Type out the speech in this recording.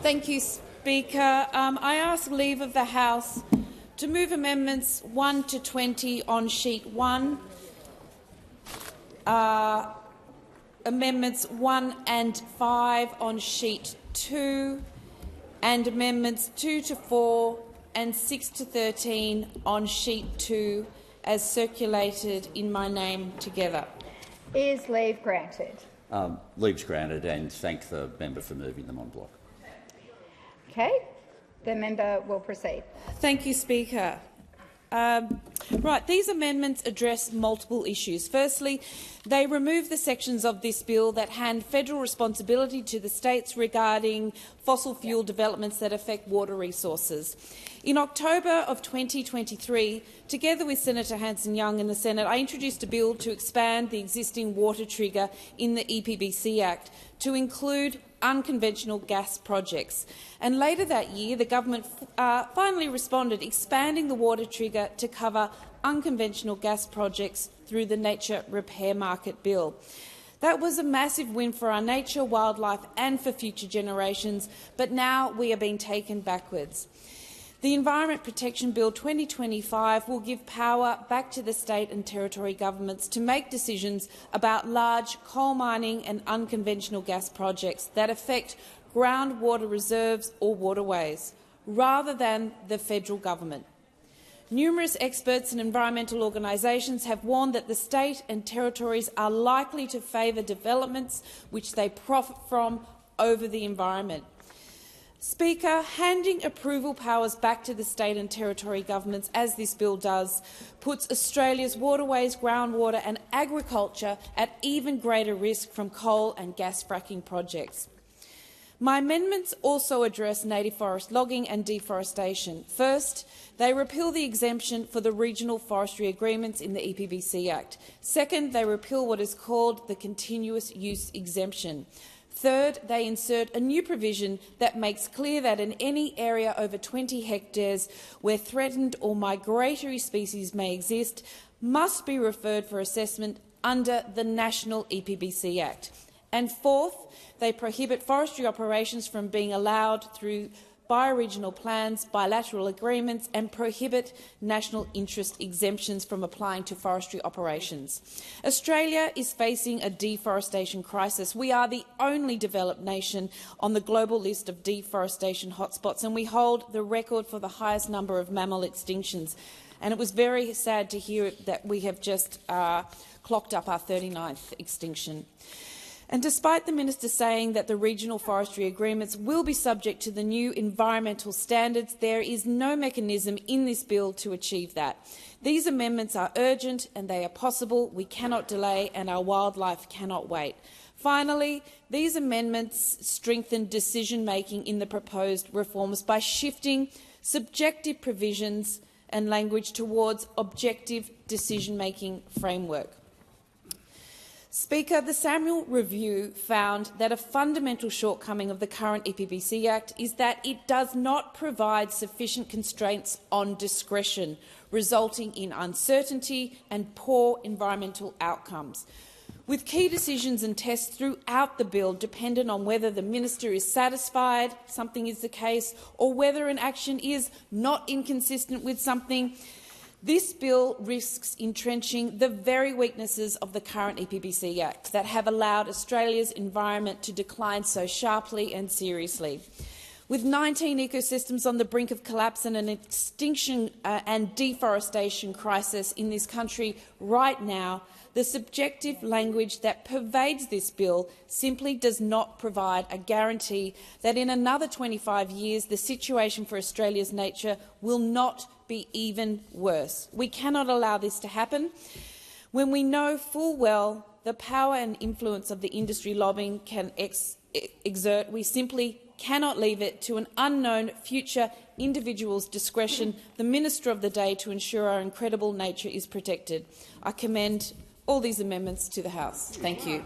Thank you, Speaker. I ask leave of the House to move amendments 1 to 20 on sheet 1, amendments 1 and 5 on sheet 2, and amendments 2 to 4 and 6 to 13 on sheet 2 as circulated in my name together. Is leave granted? Leave's granted, and thank the member for moving them en bloc. Okay. The member will proceed. Thank you, Speaker. These amendments address multiple issues. Firstly, they remove the sections of this bill that hand federal responsibility to the states regarding fossil fuel developments that affect water resources. In October of 2023, together with Senator Hanson-Young in the Senate, I introduced a bill to expand the existing water trigger in the EPBC Act to include unconventional gas projects. And later that year, the government finally responded, expanding the water trigger to cover unconventional gas projects through the Nature Repair Market Bill. That was a massive win for our nature, wildlife and for future generations, but now we are being taken backwards. The Environment Protection Bill 2025 will give power back to the state and territory governments to make decisions about large coal mining and unconventional gas projects that affect groundwater reserves or waterways, rather than the federal government. Numerous experts and environmental organisations have warned that the state and territories are likely to favour developments which they profit from over the environment. Speaker, handing approval powers back to the state and territory governments, as this bill does, puts Australia's waterways, groundwater and agriculture at even greater risk from coal and gas fracking projects. My amendments also address native forest logging and deforestation. First, they repeal the exemption for the regional forestry agreements in the EPBC Act. Second, they repeal what is called the continuous use exemption. Third, they insert a new provision that makes clear that in any area over 20 hectares where threatened or migratory species may exist must be referred for assessment under the National EPBC Act. And fourth, they prohibit forestry operations from being allowed through bioregional plans, bilateral agreements and prohibit national interest exemptions from applying to forestry operations. Australia is facing a deforestation crisis. We are the only developed nation on the global list of deforestation hotspots, and we hold the record for the highest number of mammal extinctions. And it was very sad to hear that we have just clocked up our 39th extinction. And despite the minister saying that the regional forestry agreements will be subject to the new environmental standards, there is no mechanism in this bill to achieve that. These amendments are urgent and they are possible. We cannot delay and our wildlife cannot wait. Finally, these amendments strengthen decision-making in the proposed reforms by shifting subjective provisions and language towards objective decision-making framework. Speaker, the Samuel Review found that a fundamental shortcoming of the current EPBC Act is that it does not provide sufficient constraints on discretion, resulting in uncertainty and poor environmental outcomes. With key decisions and tests throughout the bill dependent on whether the minister is satisfied something is the case or whether an action is not inconsistent with something, this bill risks entrenching the very weaknesses of the current EPBC Act that have allowed Australia's environment to decline so sharply and seriously. With 19 ecosystems on the brink of collapse and an extinction and deforestation crisis in this country right now, the subjective language that pervades this bill simply does not provide a guarantee that in another 25 years the situation for Australia's nature will not be even worse. We cannot allow this to happen. When we know full well the power and influence of the industry lobbying can exert, we simply cannot leave it to an unknown future individual's discretion, the minister of the day, to ensure our incredible nature is protected. I commend all these amendments to the House. Thank you.